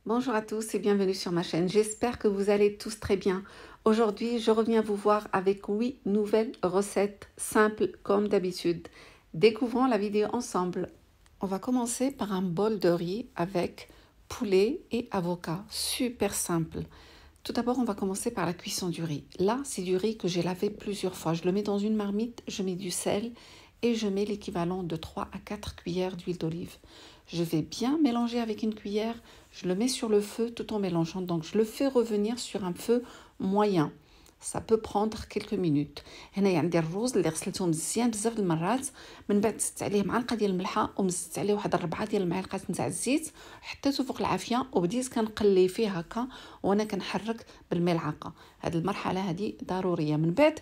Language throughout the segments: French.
Bonjour à tous et bienvenue sur ma chaîne. J'espère que vous allez tous très bien. Aujourd'hui, je reviens vous voir avec 8 nouvelles recettes simples comme d'habitude. Découvrons la vidéo ensemble. On va commencer par un bol de riz avec poulet et avocat. Super simple. Tout d'abord, on va commencer par la cuisson du riz. Là, c'est du riz que j'ai lavé plusieurs fois. Je le mets dans une marmite, je mets du sel et je mets l'équivalent de 3 à 4 cuillères d'huile d'olive. Je vais bien mélanger avec une cuillère. Je le mets sur le feu tout en mélangeant. Donc, je le fais revenir sur un feu moyen. Ça peut prendre quelques minutes. هنا عندي الرز اللي غسلته مزيان بزاف المرات، من بعد زدت عليه معلقه ديال الملحه وزدت عليه واحد 4 ديال المعالق نتاع الزيت، حطيته فوق العافيه وبديت كنقلي فيه هكا وانا كنحرك بالملعقه. هذه المرحله هذه ضروريه. من بعد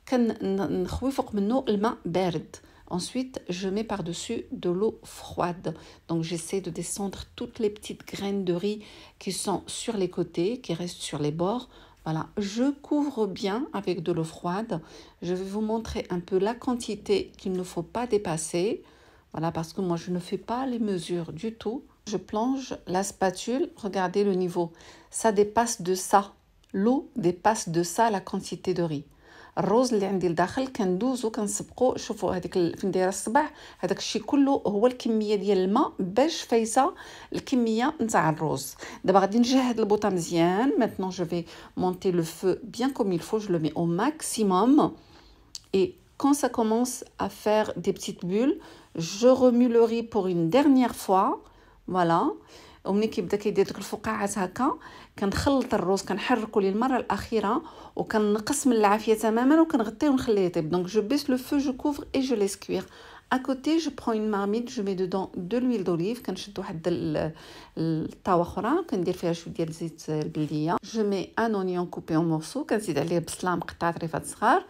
كنخوي فوق منه الماء بارد. Ensuite, je mets par-dessus de l'eau froide. Donc, j'essaie de descendre toutes les petites graines de riz qui sont sur les côtés, qui restent sur les bords. Voilà, je couvre bien avec de l'eau froide. Je vais vous montrer un peu la quantité qu'il ne faut pas dépasser. Voilà, parce que moi, je ne fais pas les mesures du tout. Je plonge la spatule. Regardez le niveau. Ça dépasse de ça. L'eau dépasse de ça la quantité de riz. الرز اللي عندي لداخل كندوزو كنسبقو. شوفوا هذيك فين دايره الصبع، هذاك الشيء كله هو الكميه ديال الماء باش فايسه الكميه نتاع الرز. دابا غادي نجهد البوطه مزيان. Maintenant je vais monter le feu bien comme il faut. Je le mets au maximum et quand ça commence à faire des petites bulles, je remue le riz pour une dernière fois. Voilà. ومني كيبدا كيدير ديك الفقاعات هكا كنخلط الروز كنحركو للمره الاخيره وكنقص من العافيه تماما وكنغطيه ونخليه يطيب. Donc je baisse le feu, je couvre et je laisse cuire. À côté, je prends une marmite, je mets dedans de l'huile d'olive. كنشد واحد الطاوه اخرى كندير فيها شويه ديال زيت البلديه. Je mets un oignon coupé en morceaux. كنزيد عليه بصله مقطعه ريفات صغار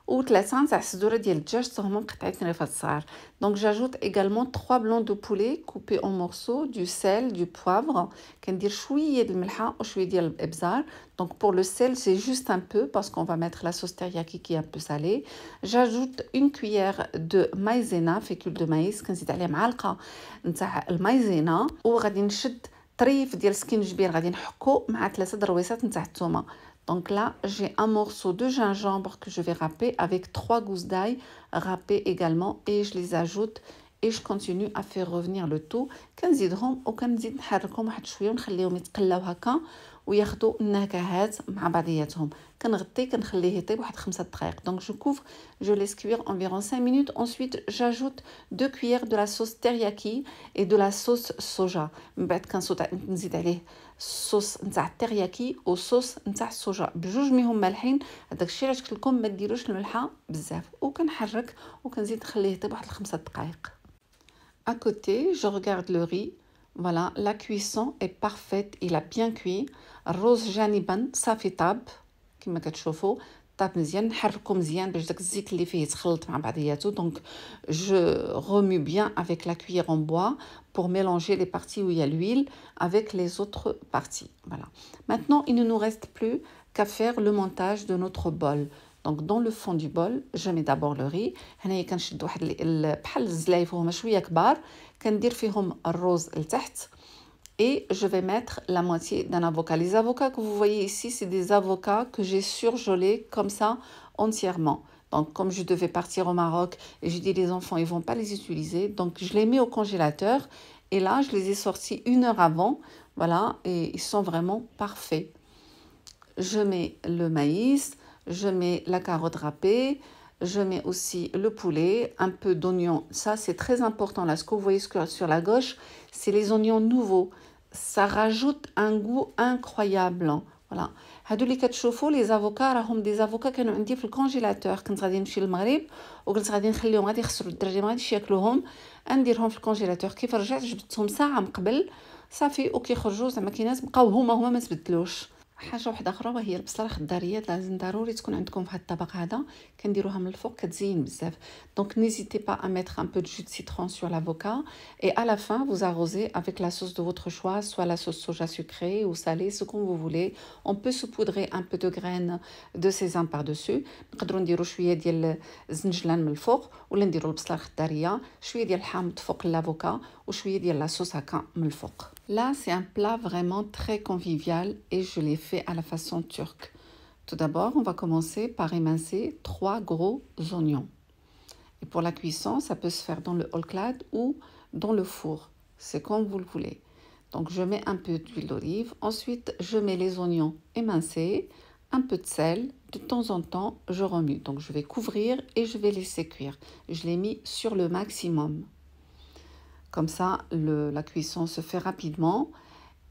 وثلاثه نتاع الصدوره ديال الدجاج هما مقطعين ريفات صغار. Donc j'ajoute également 3 blancs de poulet coupés en morceaux, du sel, du poivre. كندير شويه ديال الملحه وشويه ديال الابزار. Donc pour le sel, c'est juste un peu parce qu'on va mettre la sauce teriyaki qui est un peu salée. J'ajoute une cuillère de maïzena, fécule de maïs. كنزيد عليه معلقه نتاع المايزينا وغادي نشد طريف ديال السكينجبير غادي نحكو مع 3 درويسات نتاع الثومه. Donc là, j'ai un morceau de gingembre que je vais râper avec 3 gousses d'ail râpées également et je les ajoute et je continue à faire revenir le tout. كنزيدهم وكنزيد نحركهم واحد شويه ونخليهم يتقلاو هكا وياخذوا النكهات مع بعضياتهم. كنغطي كنخليه يطيب واحد 5 دقائق. Donc je couvre, je laisse cuire environ 5 minutes. Ensuite, j'ajoute 2 cuillères de la sauce teriyaki et de la sauce soja. من بعد كنزيد عليه الصوص نتاع الترياكي وصوص نتاع الصوجا بجوج منهم مالحين. هذاك الشيء علاش قلت لكم ما ديروش الملحه بزاف. وكنحرك وكنزيد نخليه يطيب واحد 5 دقائق. À côté, je regarde le riz. Voilà, la cuisson est parfaite, il a bien cuit. الرز جانبا صافي طاب كما كتشوفوا. طاب مزيان نحركو مزيان باش داك الزيت اللي فيه يتخلط مع بعضياتو. Donc je remue bien avec la cuillère en bois pour mélanger les parties où il y a l'huile avec les autres parties. Voilà. Maintenant, il ne nous reste plus qu'à faire le montage de notre bol. Donc dans le fond du bol, je mets d'abord le riz. هنايا كنشد واحد بحال الزلايف هما شويه كبار كندير فيهم الرز لتحت. Et je vais mettre la moitié d'un avocat. Les avocats que vous voyez ici, c'est des avocats que j'ai surgelés comme ça entièrement. Donc, comme je devais partir au Maroc, et j'ai dit les enfants, ils ne vont pas les utiliser. Donc, je les mets au congélateur. Et là, je les ai sortis 1 heure avant. Voilà, et ils sont vraiment parfaits. Je mets le maïs, je mets la carotte râpée, je mets aussi le poulet, un peu d'oignon. Ça, c'est très important. Là, ce que vous voyez sur la gauche, c'est les oignons nouveaux. Ça rajoute un goût incroyable. Voilà. هادو اللي كتشوفوا لي زافوكا راهم دي زافوكا كانوا عندي في الكونجيلاتور. كنت غادي نمشي للمغرب وقلت غادي نخليهم غادي يخسروا الدراري ما غاديش ياكلوهم، نديرهم في الكونجيلاتور. كيف رجعت جبتهم ساعه من قبل صافي وكيخرجوا زعما كاينات بقاو هما ما تبدلوش. حاجه واحده اخرى وهي البصله الخضاريه لازم ضروري تكون عندكم في هذا الطبق هذا. كنديروها من الفوق كتزين بزاف. Donc n'hésitez pas à mettre un peu de jus de citron sur l'avocat et à la fin vous arrosez avec la sauce de votre choix, soit la sauce soja sucrée ou salée, ce que vous voulez. On peut saupoudrer un peu de graines de sésame par-dessus. نقدروا نديروا شويه ديال الزنجلان من الفوق ولا نديروا البصله الخضاريه، شويه ديال الحامض فوق الافوكا وشويه ديال لا صوص هكا من الفوق. Là, c'est un plat vraiment très convivial et je l'ai fait à la façon turque. Tout d'abord, on va commencer par émincer 3 gros oignons. Et pour la cuisson, ça peut se faire dans le hall-clad ou dans le four. C'est comme vous le voulez. Donc, je mets un peu d'huile d'olive. Ensuite, je mets les oignons émincés, un peu de sel. De temps en temps, je remue. Donc, je vais couvrir et je vais laisser cuire. Je l'ai mis sur le maximum. Comme ça, la cuisson se fait rapidement.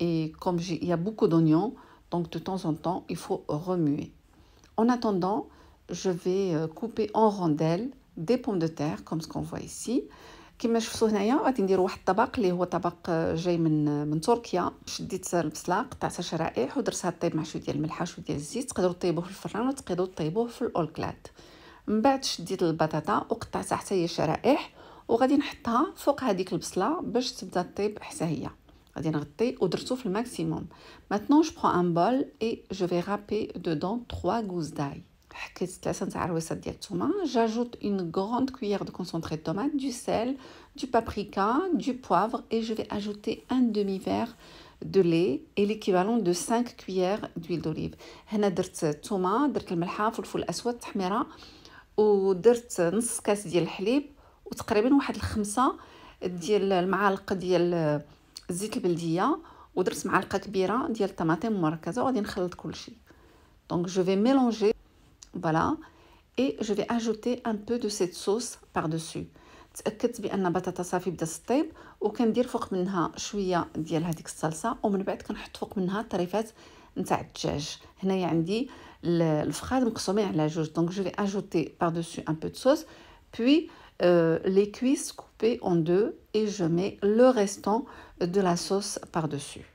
Et comme il y a beaucoup d'oignons, donc de temps en temps, il faut remuer. En attendant, je vais couper en rondelles des pommes de terre, comme ce qu'on voit ici. كما شفتوا هنايا غادي نديروا واحد الطبق اللي هو طبق جاي من تركيا. شديت البصله قطعتها شرائح ودرتها طيب مع شويه ديال الملح وشويه ديال الزيت. تقدروا طيبوه في الفران وتقدروا طيبوه في الاولكلاد. من بعد شديت البطاطا وقطعتها حتى هي شرائح وغادي نحطها فوق هذيك البصله باش تبدا طيب حتى هي. غادي نغطي ودرتو في الماكسيموم. Maintenant je prends un bol et je vais râper dedans 3 gousses d'ail. حكيت 3 نتاع عرويصات ديال الثومه. J'ajoute une grande cuillère de concentré de tomate, du sel, du paprika, du poivre et je vais ajouter un demi-verre de lait et l'équivalent de 5 cuillères d'huile d'olive. هنا درت الثومه، درت الملحه، فلفل الاسود، تحميره ودرت نص كاس ديال الحليب وتقريبا واحد 5 ديال المعالق ديال الزيت البلديه ودرت معلقه كبيره ديال الطماطم مركزه وغادي نخلط كلشي. Donc je vais mélanger, voilà, et je vais ajouter un peu de cette sauce par-dessus. تاكدت بان بطاطا صافي بدات تطيب وكندير فوق منها شويه ديال هذيك الصلصه ومن بعد كنحط فوق منها طريفات نتاع الدجاج. هنايا عندي الفخاد مقسومين على جوج. Donc je vais ajouter par-dessus un peu de sauce, puis les cuisses coupées en deux et je mets le restant de la sauce par-dessus.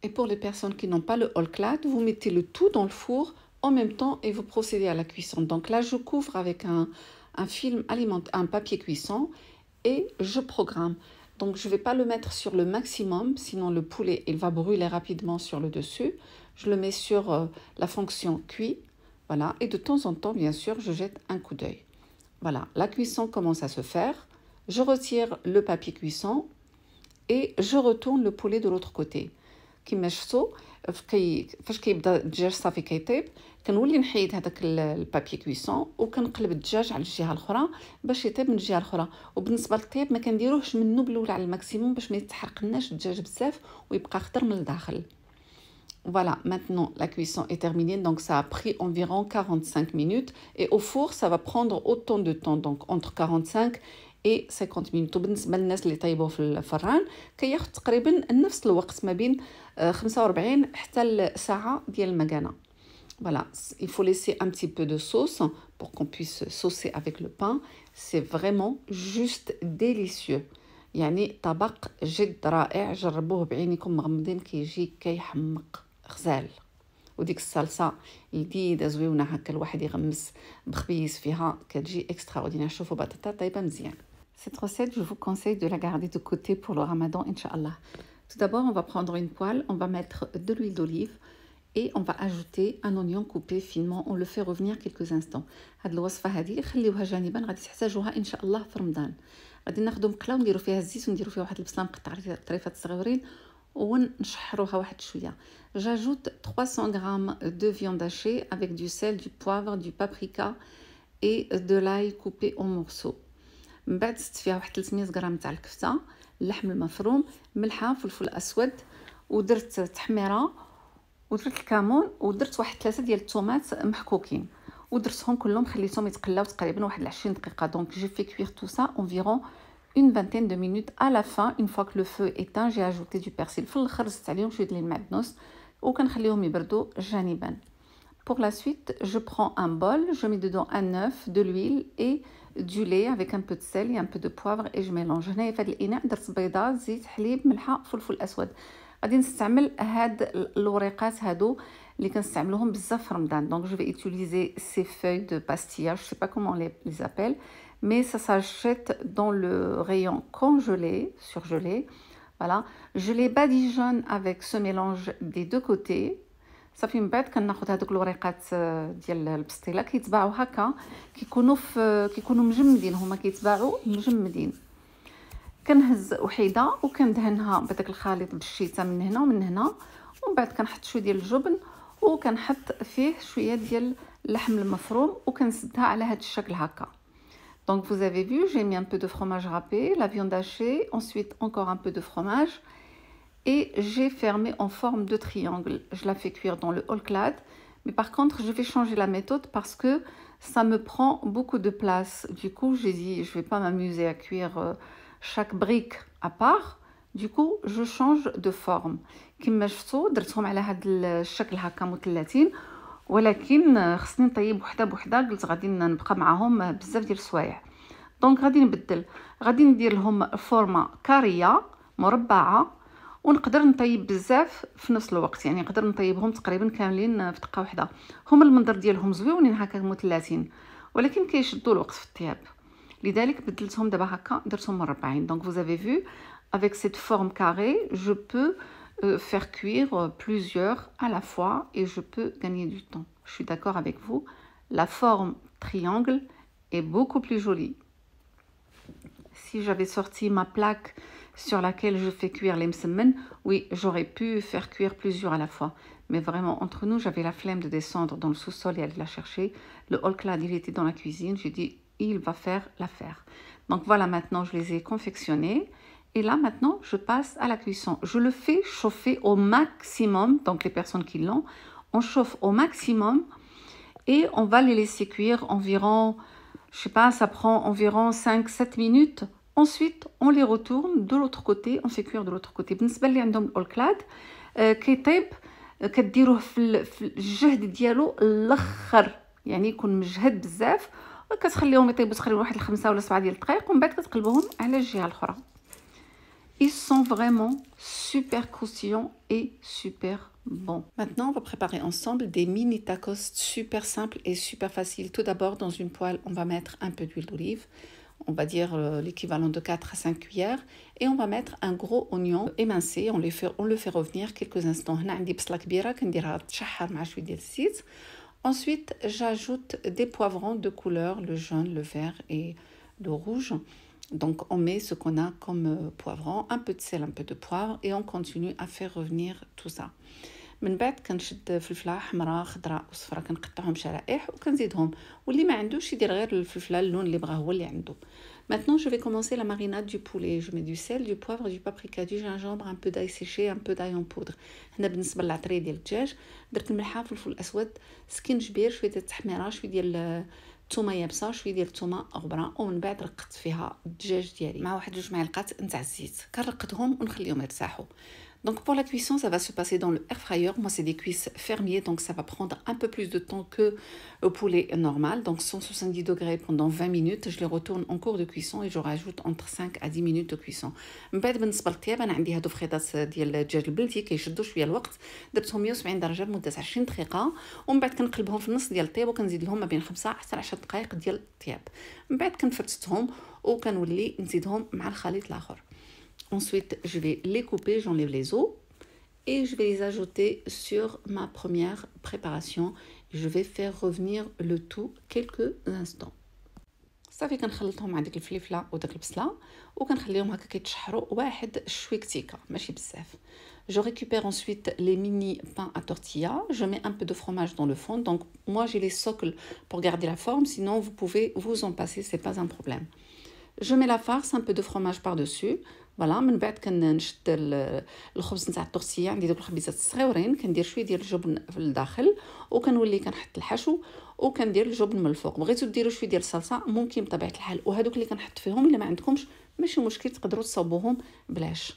Et pour les personnes qui n'ont pas le hall-clad, vous mettez le tout dans le four en même temps et vous procédez à la cuisson. Donc là, je couvre avec un film alimentaire, un papier cuisson et je programme. Donc je ne vais pas le mettre sur le maximum, sinon le poulet il va brûler rapidement sur le dessus. Je le mets sur la fonction cuit, voilà. Et de temps en temps, bien sûr, je jette un coup d'œil. Voilà, la cuisson commence à se faire. Je retire le papier cuisson et je retourne le poulet de l'autre côté. كما شفتوا فاش كيبدا الدجاج صافي كيطيب كنولي نحيد هذاك البابي كويسون وكنقلب الدجاج على الجهه الاخرى باش يطيب من الجهه الاخرى. وبالنسبه للطيب ما كنديروهش منه بالاول على الماكسيموم باش ما يتحرقناش الدجاج بزاف ويبقى خضر من الداخل. Voilà, maintenant la cuisson est terminée, donc ça a pris environ 45 minutes et au four ça va prendre autant de temps, donc entre 45 et 50 minutes. وبالنسبه للناس اللي طيبوه في الفران كياخذ تقريبا نفس الوقت ما بين 45 حتى الساعه ديال المكانه. Voilà, il faut laisser un petit peu de sauce pour qu'on puisse saucer avec le pain. C'est vraiment juste délicieux. يعني طبق جد رائع، جربوه بعينكم مغمضين كيجي كيحمق غزال. وديك الصلصه لذيذه زويونه هكا الواحد يغمس بخبيز فيها كتجي اكستراوردينير. شوفوا بطاطا طيبه مزيان. Cette recette, je vous conseille de la garder de côté pour le ramadan, Inch'Allah. Tout d'abord, on va prendre une poêle, on va mettre de l'huile d'olive et on va ajouter un oignon coupé finement. On le fait revenir quelques instants. هاد الوصفه هذه خليوها جانبا، غادي تحتاجوها ان شاء الله في رمضان. غادي ناخذوا مقله ونديروا فيها الزيت ونديروا فيها واحد البصله مقطعه طريفات صغيورين ونشحروها واحد شويه. J'ajoute 300 g de viande hachée avec du sel, du poivre, du paprika et de l'ail coupé en morceaux. من بعد زدت فيها واحد 300 غرام تاع الكفته، اللحم المفروم، ملحه، فلفل اسود، ودرت تحميره ودرت الكمون ودرت واحد 3 ديال الطوماط محكوكين ودرتهم كلهم خليتهم يتقلاو تقريبا واحد 20 دقيقه. دونك j'ai fait cuire tout ça environ une vingtaine de minutes. À la fin, une fois que le feu est éteint, j'ai ajouté du persil. في الاخر زدت عليهم شويه ديال المعدنوس وكنخليهم يبردوا جانبا. Pour la suite, je prends un bol, je mets dedans un œuf, de l'huile et du lait avec un peu de sel et un peu de poivre et je mélange. هنايا في هذا الاناء درت بيضه، زيت، حليب، ملحه، فلفل اسود. غادي نستعمل هاد الوريقات هادو اللي كنستعملوهم بزاف في رمضان. Donc je vais utiliser ces feuilles de pastilla, je sais pas comment on les appelle, mais ça s'achète dans le rayon congelé, surgelé. Voilà, je les badigeonne avec ce mélange des deux côtés. صافي من بعد كناخذ هذوك الوريقات ديال البسطيله كيتباعوا هكا كيكونوا مجمدين، هما كيتباعوا مجمدين. كنهز وحيده وكندهنها بهذاك الخليط بالشيته من هنا ومن هنا، ومن بعد كنحط شويه ديال الجبن وكنحط فيه شويه ديال اللحم المفروم وكنسدها على هذا الشكل هكا. Donc vous avez vu, j'ai mis un peu de fromage râpé, la viande hachée, ensuite encore un peu de fromage et j'ai fermé en forme de triangle. Je la fais cuire dans le hall clad, mais par contre je vais changer la méthode parce que ça me prend beaucoup de place. Du coup j'ai dit je vais pas m'amuser à cuire chaque brique à part. Du coup je change de forme. كما شفتوا درتهم على هذا الشكل هكا مثلثين، ولكن خصني نطيب وحده بوحده، قلت غادي نبقى معاهم بزاف ديال السوايع. دونك غادي نبدل، غادي ندير لهم فورمه كاريه مربعه، ونقدر نطيب بزاف في نفس الوقت، يعني نقدر نطيبهم تقريبا كاملين في دقه واحده. هما المنظر ديالهم زويونين هكا مثلثين، ولكن كيشدوا الوقت في الطياب، لذلك بدلتهم دابا هكا درتهم مربعين. دونك vous avez vu avec cette forme carrée je peux faire cuire plusieurs à la fois et je peux gagner du temps. Je suis d'accord avec vous, la forme triangle est beaucoup plus jolie. Si j'avais sorti ma plaque sur laquelle je fais cuire les msemen, oui, j'aurais pu faire cuire plusieurs à la fois. Mais vraiment, entre nous, j'avais la flemme de descendre dans le sous-sol et aller la chercher. Le hall clad, il était dans la cuisine. J'ai dit, il va faire l'affaire. Donc voilà, maintenant, je les ai confectionnés. Et là, maintenant, je passe à la cuisson. Je le fais chauffer au maximum. Donc, les personnes qui l'ont, on chauffe au maximum. Et on va les laisser cuire environ, je sais pas, ça prend environ 5-7 minutes. Ensuite, on les retourne de l'autre côté. On fait cuire de l'autre côté. بالنسبة اللي عندهم الأول كلاد كيطيب كديروه في الجهد ديالو الاخر، يعني يكون مجهد بزاف، وكتخليهم يطيبوا تقريبا واحد 5 ولا 7 ديال الدقائق، ومن بعد كتقلبوهم على الجهه الاخرى. Ils sont vraiment super croustillants et super bons. Maintenant, on va préparer ensemble des mini tacos super simples et super faciles. Tout d'abord, dans une poêle, on va mettre un peu d'huile d'olive. On va dire l'équivalent de 4 à 5 cuillères. Et on va mettre un gros oignon émincé. On le fait revenir quelques instants. هنا عندي بصلة كبيرة كنديرها تشحر مع شوية ديال الزيت. Ensuite, j'ajoute des poivrons de couleur, le jaune, le vert et le rouge. Donc, on met ce qu'on a comme poivron, un peu de sel, un peu de poivre, et on continue à faire revenir tout ça. من بعد كنشد فلفله حمراء خضراء وصفراء كنقطعهم شرائح وكنزيدهم، واللي ما عندوش يدير غير الفلفله اللون اللي بغاه هو اللي عنده. Maintenant, je vais commencer la marinade du poulet. Je mets du sel, du poivre, du paprika, du gingembre, un peu d'ail séché, un peu d'ail en poudre. هنا بالنسبه للعطريه ديال الدجاج درت الملحه فلفل اسود سكينجبير شويه ديال التحميره شويه ديال الثومه يابسه شويه ديال الثومه غبره، ومن بعد رقدت فيها الدجاج ديالي مع واحد 2 معالق نتاع الزيت. كنرقدهم ونخليهم يرتاحوا. Donc pour la cuisson, ça va se passer dans le air fryer. Moi, c'est des cuisses fermiers, donc ça va prendre un peu plus de temps que au poulet normal. Donc 170 degrés pendant 20 minutes. Je les retourne en cours de cuisson et je rajoute entre 5 à 10 minutes de cuisson. من بعد بالنسبة للطياب أنا عندي هادو فخيطات ديال الدجاج البلدي كيشدوا شوية الوقت، درتهم 170 درجة لمدة 20 دقيقة، ومن بعد كنقلبهم في النص ديال الطياب وكنزيد لهم ما بين 5 حتى 10 دقائق ديال الطياب. من بعد كنفتتهم وكنولي نزيدهم مع الخليط الآخر. Ensuite, je vais les couper, j'enlève les os et je vais les ajouter sur ma première préparation. Je vais faire revenir le tout quelques instants. صافي كنخلطهم مع ديك الفلفله وداك البصله وكنخليهم هكا كيتشحروا واحد شويه كتيكه ماشي بزاف. Je récupère ensuite les mini pains à tortilla. Je mets un peu de fromage dans le fond. Donc moi j'ai les socles pour garder la forme, sinon vous pouvez vous en passer, c'est pas un problème. Je mets la farce, un peu de fromage par-dessus. فوالا من بعد كنشد الخبز نتاع الطورتيه، عندي دوك الخبيزات الصغيورين كندير شويه ديال الجبن في الداخل وكنولي كنحط الحشو وكندير الجبن من الفوق. بغيتو ديروا شويه ديال الصلصه ممكن بطبيعه الحال، وهذوك اللي كنحط فيهم الا ما عندكمش ماشي مشكل تقدروا تصاوبوهم بلاش.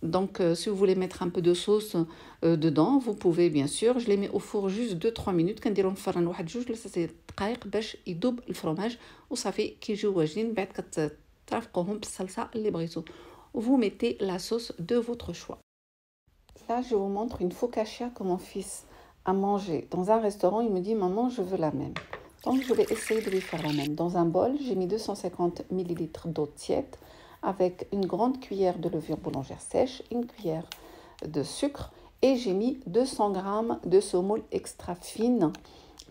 Donc si vous voulez mettre un peu de sauce dedans, vous pouvez bien sûr. Je les mets au four juste 2-3 minutes. كنديرهم في الفرن واحد 2 3 دقائق باش يذوب الفرماج وصافي كيجيو واجدين. بعد كترافقوهم بالصلصه اللي بغيتو. Vous mettez la sauce de votre choix. Là, je vous montre une focaccia que mon fils a mangé dans un restaurant. Il me dit, maman, je veux la même. Donc, je vais essayer de lui faire la même. Dans un bol, j'ai mis 250 ml d'eau tiède avec une grande cuillère de levure boulangère sèche, une cuillère de sucre et j'ai mis 200 g de semoule extra fine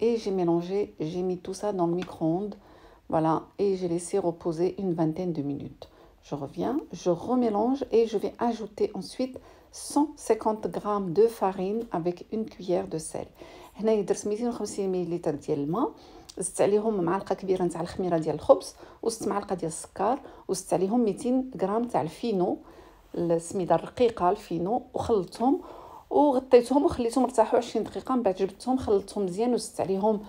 et j'ai mélangé, j'ai mis tout ça dans le micro-ondes. Voilà, et j'ai laissé reposer une vingtaine de minutes. Je reviens, je remélange et je vais ajouter ensuite 150 g de farine avec une cuillère de sel. هنايا درت 250 مل ديال الماء، زدت عليهم معلقه كبيره نتاع الخميره ديال الخبز وزدت معلقه ديال السكر وزدت عليهم 200 غرام تاع الفينو، السميده الرقيقه الفينو، وخلطتهم وغطيتهم وخليتهم ارتاحوا 20 دقيقه. من بعد جبدتهم خلطتهم مزيان وزدت عليهم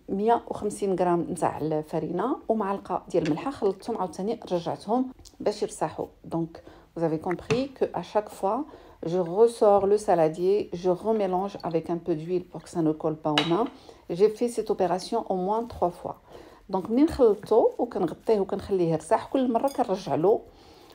150 غرام نتاع الفرينه ومعلقه ديال الملحه، خلطتهم عاوتاني رجعتهم باش يرتاحوا. دونك vous avez compris que à chaque fois je ressors le saladier, je remélange avec un peu d'huile pour que ça ne colle pas aux mains. J'ai fait cette opération au moins 3 fois. Donc منين خلطته وكنغطيه وكنخليه يرتاح، كل مره كنرجع له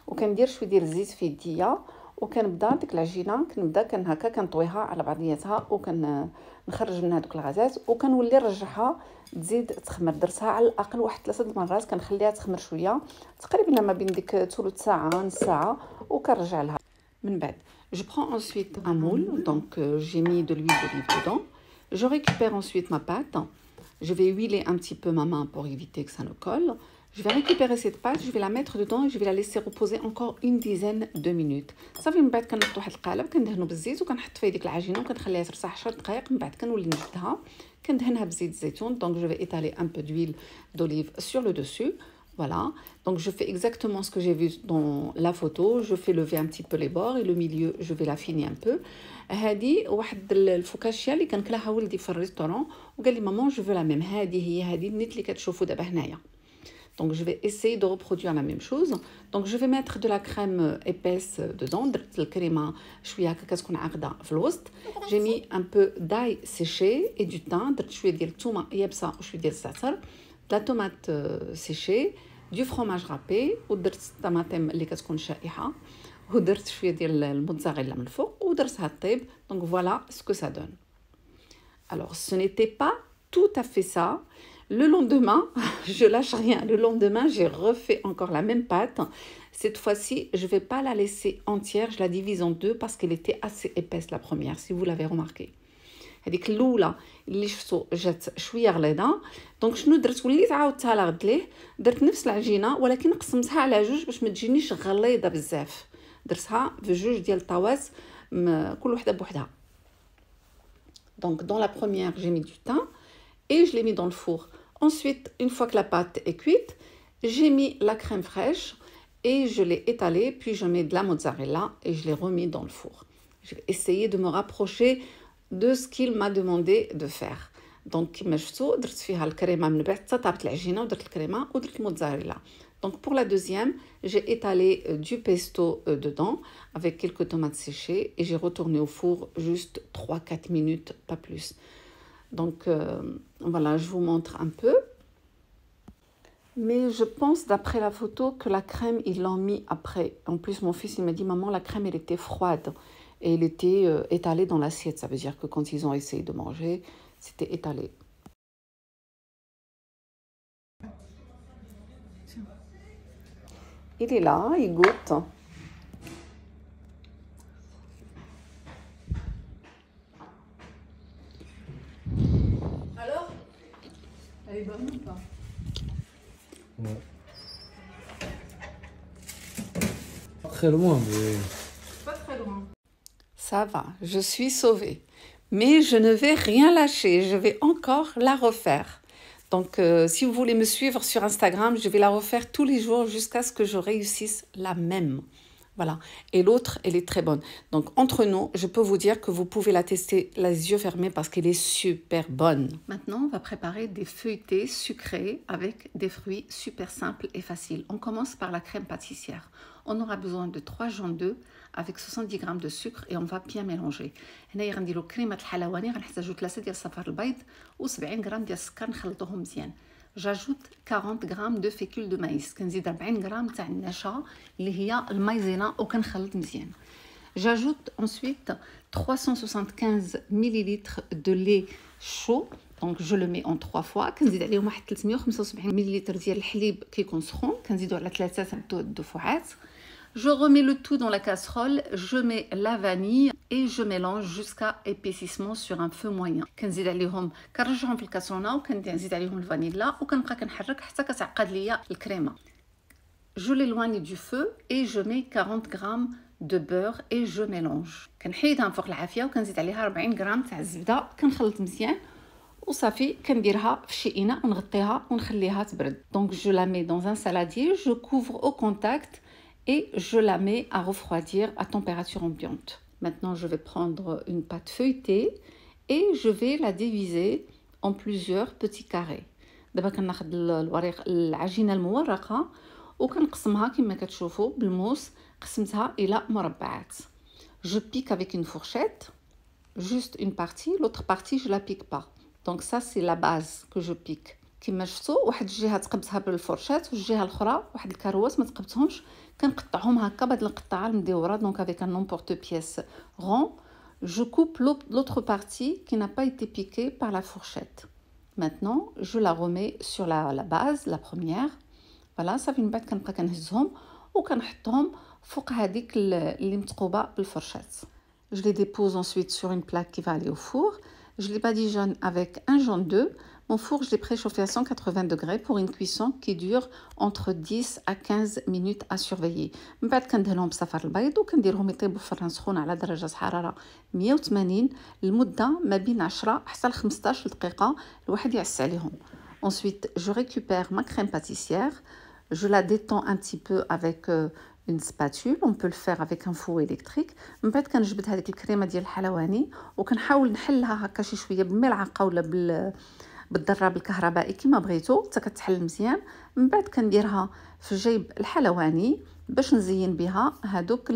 وكندير شويه ديال الزيت في يديا وكنبدا ديك العجينه كنبدا هكا كنطويها على بعضياتها وكنخرج منها دوك الغازات وكنولي نرجعها تزيد تخمر. درتها على الاقل واحد 3 المرات، كنخليها تخمر شويه تقريبا ما بين ديك ثلث ساعه نص ساعه وكنرجع لها. من بعد je prends ensuite un moule, donc j'ai mis de l'huile d'olive dedans. Je récupère ensuite ma pâte. Je vais huiler un petit peu ma main pour éviter que ça ne colle. Je vais récupérer cette pâte, je vais la mettre dedans et je vais la laisser reposer encore une dizaine de minutes. صافي من بعد كنحط واحد القالب كندهنو بالزيت وكنحط فيه ديك العجينه وكنخليها ترتاح 10 دقائق. من بعد كنولي نجبدها كندهنها بزيت الزيتون. Donc je vais étaler un peu d'huile d'olive sur le dessus. Voilà, donc je fais exactement ce que j'ai vu dans la photo. Je fais lever un petit peu les bords et le milieu je vais l'affiner un peu. هذه واحد الفوكاشيا اللي كنكلاها ولدي في الريستورون وقال لي ماما جو فو لا ميم. هذه النيت اللي كتشوفوا دابا هنايا. Donc je vais essayer de reproduire la même chose. Donc je vais mettre de la crème épaisse dedans. درت الكريمه شويه هكا كتكون عاقده في الوسط. J'ai mis un peu d'ail séché et du thym. درت شويه ديال الثومه يابسه وشويه ديال الزعتر، de la tomate séchée, du fromage râpé ودرت الطماطم اللي كتكون شائحه ودرت شويه ديال الموتزاريلا من الفوق ودرتها طيب. Donc voilà ce que ça donne. Alors ce n'était pas tout à fait ça. Le lendemain, je lâche rien. Le lendemain, j'ai refait encore la même pâte. Cette fois-ci, je ne vais pas la laisser entière. Je la divise en deux parce qu'elle était assez épaisse la première, si vous l'avez remarqué. هذيك الاولى اللي شفتو جات شويه غليظه. دونك شنو درت؟ وليت عاودتها لا غد ليه، درت نفس العجينه ولكن قسمتها على جوج باش ما تجينيش غليظه بزاف. درتها في جوج ديال الطاوات كل وحده بوحدها. Donc dans la première, j'ai mis du thym et je l'ai mis dans le four. Ensuite, une fois que la pâte est cuite, j'ai mis la crème fraîche et je l'ai étalée, puis je mets de la mozzarella et je l'ai remis dans le four. Je vais essayer de me rapprocher de ce qu'il m'a demandé de faire. Donc كما شفتوا درت فيها الكريمه من بعد حتى طابت العجينه ودرت الكريمه ودرت الموتزاريلا. Donc pour la deuxième, j'ai étalé du pesto dedans avec quelques tomates séchées et j'ai retourné au four juste 3-4 minutes, pas plus. Donc voilà, je vous montre un peu. Mais je pense d'après la photo que la crème, ils l'ont mis après. En plus, mon fils, il m'a dit, maman, la crème, elle était froide. Et elle était étalée dans l'assiette. Ça veut dire que quand ils ont essayé de manger, c'était étalé. Il est là, il goûte. Alors, elle est bonne ou pas? Ouais. Pas très loin, mais... Pas très loin. Ça va, je suis sauvée. Mais je ne vais rien lâcher, je vais encore la refaire. Donc, si vous voulez me suivre sur Instagram, je vais la refaire tous les jours jusqu'à ce que je réussisse la même. Voilà. Et l'autre, elle est très bonne. Donc, entre nous, je peux vous dire que vous pouvez la tester les yeux fermés parce qu'elle est super bonne. Maintenant, on va préparer des feuilletés sucrés avec des fruits super simples et faciles. On commence par la crème pâtissière. On aura besoin de 3 jaunes d'œufs avec 70 g de sucre et on va bien mélanger. هنايا غنديروا كريمه الحلواني، غنحتاجوا 3 ديال صفار البيض و70 غ ديال السكر نخلطوهم مزيان. J'ajoute 40 g de fécule de maïs. كنزيد 40 g تاع النشا اللي هي المايزينا وكنخلط مزيان. J'ajoute ensuite 375 ml de lait chaud. Donc je le mets en 3 fois. كنزيد عليهم واحد 375 ml ديال الحليب كيكون سخون، كنزيدو على 3 دفعات. Je remets le tout dans la casserole, je mets la vanille et je mélange jusqu'à épaississement sur un feu moyen. كنزيد عليهم كنرجعهم في الكاسرونه وكنزيد عليهم الفانيلا وكنبقى كنحرك حتى كتعقد ليا الكريمه. je l'éloigne du feu et je mets 40 grammes de beurre et je mélange. كنحيدها من فوق العافيه وكنزيد عليها 40 غرام تاع الزبده كنخلط مزيان وصافي كنديرها في شي اناء ونغطيها ونخليها تبرد. Donc je la mets dans un saladier, je couvre au contact et je la mets à refroidir à température ambiante. Maintenant je vais prendre une pâte feuilletée et je vais la diviser en plusieurs petits carrés. دابا كناخذ العجينه المورقه وكنقسمها كما كتشوفوا بالموس قسمتها الى مربعات. Je pique avec une fourchette, juste une partie, l'autre partie je la pique pas. Donc ça c'est la base que je pique. كما شفتوا واحد الجهه تقبتها بالفرشات والجهه الاخرى واحد الكروات ما تقبتهمش كنقطعهم هكا بهاد القطعه المدوره. Donc avec un emporte-pièce rond, je coupe l'autre partie qui n'a pas été piquée par la fourchette. Maintenant je la remets sur la base, la première. Voilà, صافي من بعد كنبقى كنهزهم وكنحطهم فوق هذيك اللي متقوبه بالفرشات. Je les dépose ensuite sur une plaque qui va aller au four. Je les badigeonne avec un jaune d'œuf. Mon four, je l'ai préchauffé à 180 degrés pour une cuisson qui dure entre 10 à 15 minutes à surveiller. من بعد كندهنهم بصفار البيض وكنديرهم يطيبوا في فرن سخون على درجة حرارة 180 لمدة ما بين 10 حتى ل 15 دقيقة الواحد يعس عليهم. Ensuite, je récupère ma crème pâtissière. Je la détends un petit peu avec une spatule. On peut le faire avec un four électrique. من بعد كنجبد هذيك الكريمه ديال الحلواني وكنحاول نحلها هكا شي شويه بالملعقه ولا بالضراب الكهربائي كما بغيتو حتى كتحل مزيان. من بعد كنديرها في جيب الحلواني باش نزين بها هادوك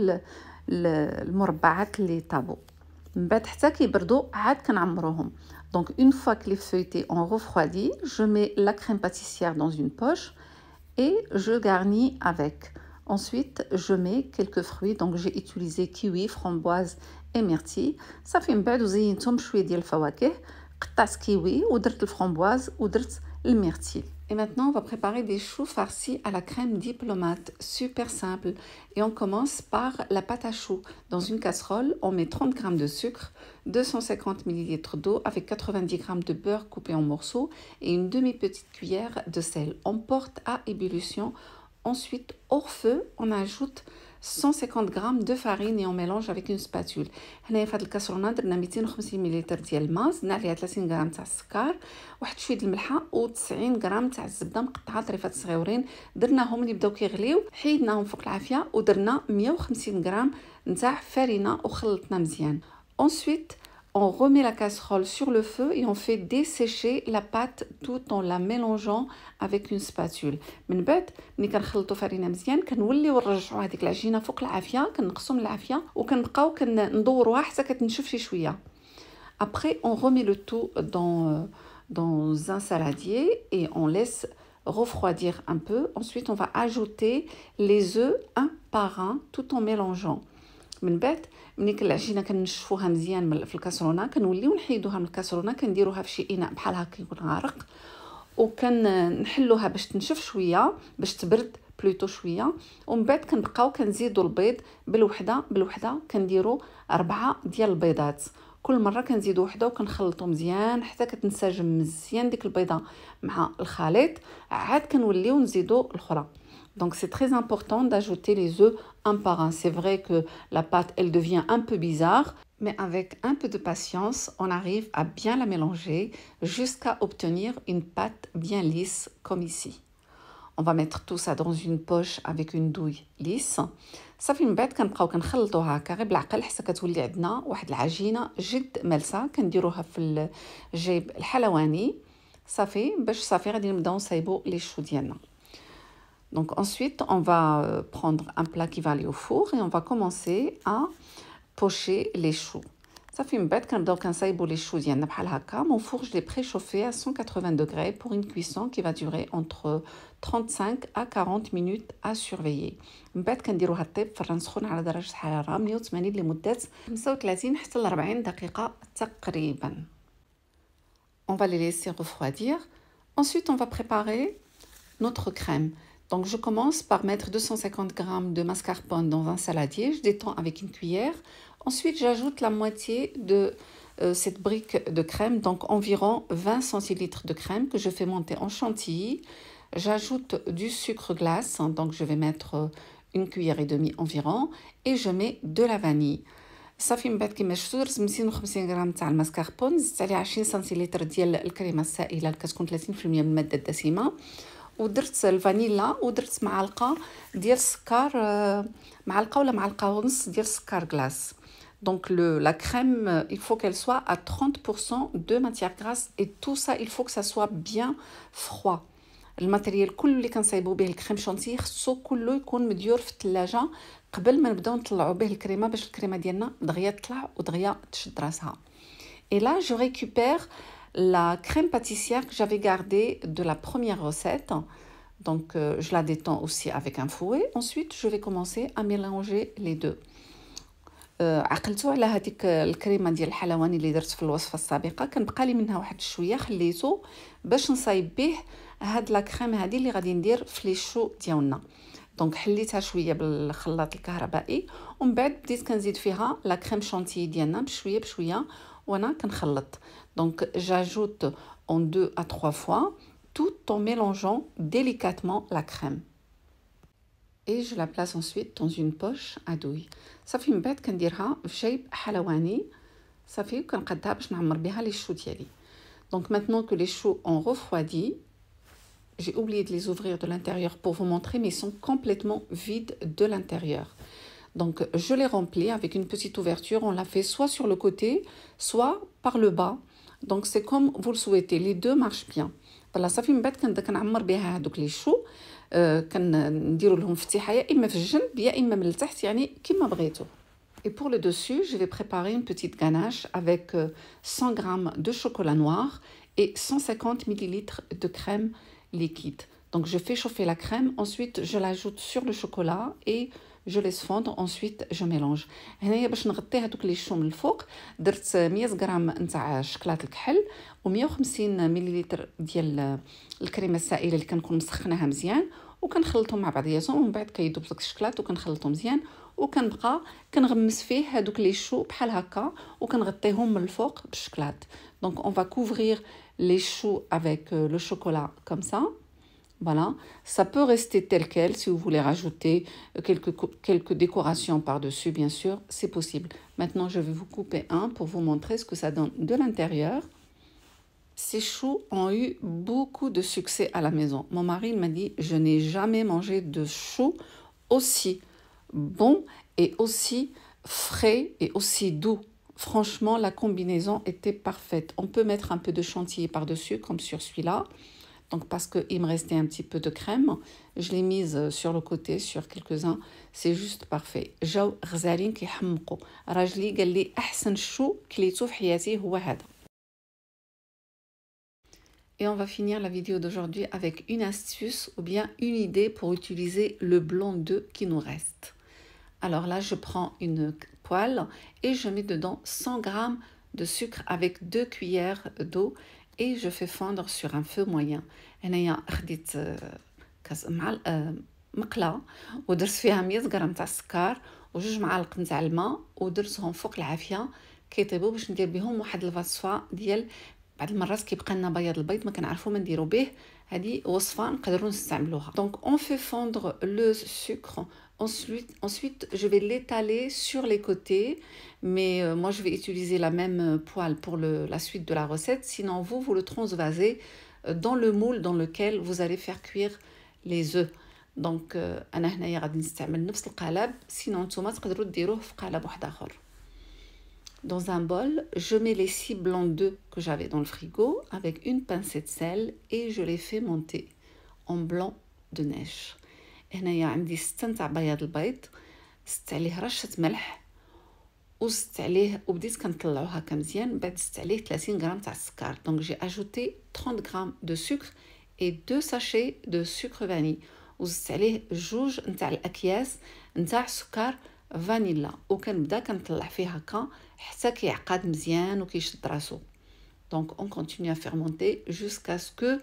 المربعات اللي طابو. من بعد حتى كيبردوا عاد كنعمروهم. Donc une fois que les feuilletés ont refroidi, je mets la crème pâtissière dans une poche et je garnis avec. Ensuite, je mets quelques fruits. Donc j'ai utilisé kiwi, framboise et myrtille. صافي من بعد وزينتهم بشويه ديال الفواكه. قطعت كيوي ودرت الفramboise ودرت الميرتيل. Et maintenant, on va préparer des choux farcis à la crème diplomate. Super simple. Et on commence par la pâte à choux. Dans une casserole, on met 30 g de sucre, 250 ml d'eau avec 90 g de beurre coupé en morceaux et une demi-petite cuillère de sel. On porte à ébullition. Ensuite, hors feu, on ajoute 150 g de farine et on mélange avec une spatule. هنايا في هاد الكاسرونه درنا 250 مل ديال الماء، زدنا عليها 30 غرام تاع السكر، واحد شويه الملحه و90 غرام تاع الزبده مقطعه طريفات صغيورين، درناهم اللي بداو كيغليو، حيدناهم فوق العافيه ودرنا 150 غرام نتاع فرينه وخلطنا مزيان. Ensuite, on remet la casserole sur le feu et on fait dessécher la pâte tout en la mélangeant avec une spatule. من بعد ملي كنخلطوا فرينه مزيان كنوليو نرجعوا هذيك العجينه فوق العافيه، كنقصوا العافيه وكنبقاو كندوروها حتى كتنشف شي شويه. Après, on remet le tout dans un saladier et on laisse refroidir un peu. Ensuite, on va ajouter les œufs un par un tout en mélangeant. من بعد ملي العجينه كنشفوها مزيان في الكاسرونه كنوليو نحيدوها من الكاسرونه كنديروها في شي اناء بحال هكا يكون غارق وكنحلوها باش تنشف شويه باش تبرد بلوتو شويه. ومن بعد كنبقاو كنزيدوا البيض بالوحده كنديروا 4 ديال البيضات. كل مره كنزيدوا وحده وكنخلطوا مزيان حتى كتنسجم مزيان ديك البيضه مع الخليط، عاد كنوليو نزيدوا الاخرى. Donc c'est très important d'ajouter les œufs un par un. C'est vrai que la pâte, elle devient un peu bizarre, mais avec un peu de patience, on arrive à bien la mélanger jusqu'à obtenir une pâte bien lisse comme ici. On va mettre tout ça dans une poche avec une douille lisse. صافي من بعد كنبقاو كنخلطوها هكا غير بالعقل حتى كتولي عندنا واحد العجينه جد ملسه كنديروها في الجيب الحلواني صافي باش صافي غادي نبداو نصايبوا لي شو ديالنا. Donc ensuite, on va prendre un plat qui va aller au four et on va commencer à pocher les choux. Ça fait une bête quand donc un saïbo les choux diana bhal haka. Mon four je l'ai préchauffé à 180 degrés pour une cuisson qui va durer entre 35 à 40 minutes à surveiller. من بعد كنديروها طيب في الفرن سخون على درجة حرارة 180 لمدة 35 حتى ل 40 دقيقة تقريبا. On va les laisser refroidir. Ensuite, on va préparer notre crème. Donc je commence par mettre 250 g de mascarpone dans un saladier, je détends avec une cuillère. Ensuite j'ajoute la moitié de cette brique de crème, donc environ 20 centilitres de crème que je fais monter en chantilly. j'ajoute du sucre glace, donc je vais mettre une cuillère et demie environ, et je mets de la vanille. صافي من بعد كما شفتوا درت 250 غرام تاع الماسكاربون، زدت عليه 20 سنتيلتر ديال الكريمه السائله اللي كتكون 30% من الماده الدسمه، ودرت الفانيلا، ودرت معلقه ديال السكر، معلقه ولا معلقه ونص ديال السكر غلاس. Donc la crème, il faut qu'elle soit à 30% de matière grasse, et tout ça, il faut que ça soit bien froid. الماتيريال كل اللي كنصايبوا به الكريم شانتي خصو كله يكون مديور في الثلاجه قبل ما نبداو نطلعوا به الكريمه، باش الكريمه ديالنا دغيا تطلع ودغيا تشد راسها. Et là, je récupère la crème pâtissière que j'avais gardée de la première recette. Donc, je la détends aussi avec un fouet. Ensuite, je vais commencer à mélanger les deux. عقلتوا على هذيك الكريمه ديال الحلواني اللي درت في الوصفه السابقه، كان بقى لي منها واحد شويه خليته باش نصايب به هاد لا كريم هذه اللي غادي ندير في لي شو ديالنا. دونك حليتها شويه بالخلاط الكهربائي، ومن بعد بديت كنزيد فيها لا كريم شانتي ديالنا بشويه بشويه وانا كنخلط. دونك j'ajoute en 2 à 3 fois tout en mélangeant délicatement la crème. Et je la place ensuite dans une poche à douille. صافي من بعد كنديرها في جيب حلواني صافي، وكنقادها باش نعمر بها لي شو ديالي. Donc maintenant que les choux ont refroidi, j'ai oublié de les ouvrir de l'intérieur pour vous montrer, mais ils sont complètement vides de l'intérieur. Donc je les remplis avec une petite ouverture, on la fait soit sur le côté, soit par le bas. Donc c'est comme vous le souhaitez, les deux marchent bien. Voilà, صافي من بعد كنعمر بها هذوك لي شو، كنديروا لهم فتحه يا اما في الجنب يا اما من التحت، يعني كما بغيتوا. Et pour le dessus, je vais préparer une petite ganache avec 100 g de chocolat noir et 150 ml de crème liquide. Donc je fais chauffer la crème, ensuite je l'ajoute sur le chocolat et je laisse fondre, ensuite je mélange. هنايا باش نغطي هذوك لي شو من الفوق درت 100 غرام نتاع شكلاط الكحل و150 مليلتر ديال الكريمه السائله اللي كنكون مسخناها مزيان، وكنخلطهم مع بعضياتهم، ومن بعد كيذوب داك الشكلاط وكنخلطو مزيان، وكنبقى كنغمس فيه هذوك لي شو بحال هكا وكنغطيهم من الفوق بالشكلاط. Donc on va couvrir les choux avec le chocolat comme ça. Voilà, ça peut rester tel quel. Si vous voulez rajouter quelques décorations par-dessus, bien sûr, c'est possible. Maintenant, je vais vous couper un pour vous montrer ce que ça donne de l'intérieur. Ces choux ont eu beaucoup de succès à la maison. Mon mari m'a dit, je n'ai jamais mangé de choux aussi bon et aussi frais et aussi doux. Franchement, la combinaison était parfaite. On peut mettre un peu de chantilly par-dessus, comme sur celui-là. Donc parce qu'il me restait un petit peu de crème, je l'ai mise sur le côté, sur quelques-uns. C'est juste parfait. جاو غزالين كيحمقوا. راجلي قال لي أحسن شو كليتو في حياتي هو هذا. Et on va finir la vidéo d'aujourd'hui avec une astuce ou bien une idée pour utiliser le blanc d'œuf qui nous reste. Alors là, je prends une poêle et je mets dedans 100 g de sucre avec 2 cuillères d'eau et je fais fondre sur un feu moyen. هنايا خديت مقله ودرت فيها 100 غرام تاع السكر وجوج معالق نتاع الماء ودرتهم فوق العافيه كيطيبوا باش ندير بهم واحد الفاصفه ديال بعض المرات كيبقى لنا بياض البيض ما كنعرفوا ما نديروا به. هذه وصفه نقدروا نستعملوها. Donc on fait fondre le sucre. Ensuite, je vais l'étaler sur les côtés, mais moi je vais utiliser la même poêle pour la suite de la recette. Sinon, vous le transvasez dans le moule dans lequel vous allez faire cuire les œufs. Donc, أنا هنايا غادي نستعمل نفس القالب. Sinon, نتوما تقدروا ديروه في قالب واحد آخر. Dans un bol, je mets les 6 blancs d'œufs que j'avais dans le frigo avec une pincée de sel et je les fais monter en blanc de neige. هنايا عندي 6 نتاع بياض البيض، زدت عليه رشه ملح وزدت عليه وبديت كنطلعو هكا مزيان. بعد زدت عليه 30 غرام تاع السكر. دونك جي اجوتي 30 غرام دو سكر et 2 sachets de sucre vanille وزدت عليه 2 نتاع الاكياس نتاع سكر فانيلا وكنبدا كنطلع فيه هكا حتى كيعقد مزيان وكيشد راسو. Donc on continue à fermenter jusqu'à ce que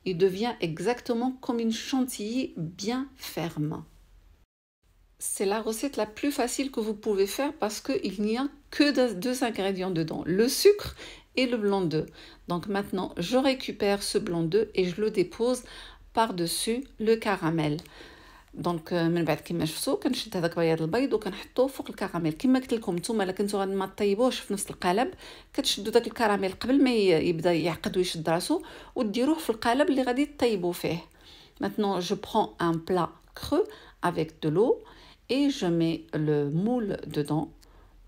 il devient exactement comme une chantilly bien ferme. C'est la recette la plus facile que vous pouvez faire parce qu'il n'y a que 2 ingrédients dedans, le sucre et le blanc d'œuf. Donc maintenant, je récupère ce blanc d'œuf et je le dépose par-dessus le caramel. دونك من بعد كما شفتوا كنشد هذاك بياض البيض وكنحطوه فوق الكراميل. كما قلت لكم نتوما الا كنتو غادي ما طيبوش في نفس القالب كتشدوا داك الكراميل قبل ما يبدا يعقد ويشد راسو وديروه في القالب اللي غادي طيبوا فيه. Maintenant je prends un plat creux avec de l'eau et je mets le moule dedans.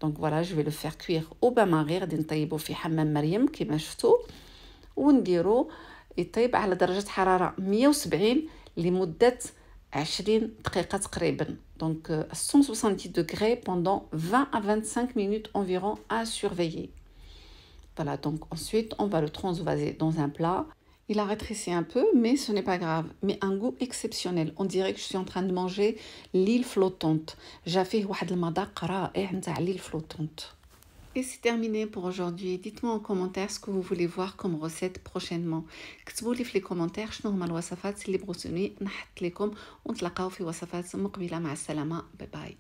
Donc voilà, je vais le faire cuire au bain-marie. غادي نطيبوا في حمام مريم كما شفتوا ونديرو يطيب على درجة حرارة 170 لمدة 20 دقيقة تقريبا. Donc à 170 degrés pendant 20 à 25 minutes environ à surveiller. Voilà, donc ensuite on va le transvaser dans un plat. Il a rétréci un peu, mais ce n'est pas grave. Mais un goût exceptionnel. On dirait que je suis en train de manger l'île flottante. J'ai fait واحد المذاق رائع نتاع l'île flottante. Et c'est terminé pour aujourd'hui. Dites-moi en commentaire ce que vous voulez voir comme recette prochainement. كتبوا لي في les commentaires شنو هما الوصفات اللي بغيتوني نحط لكم ونتلاقاو في وصفات مقبلة. مع السلامة. باي باي.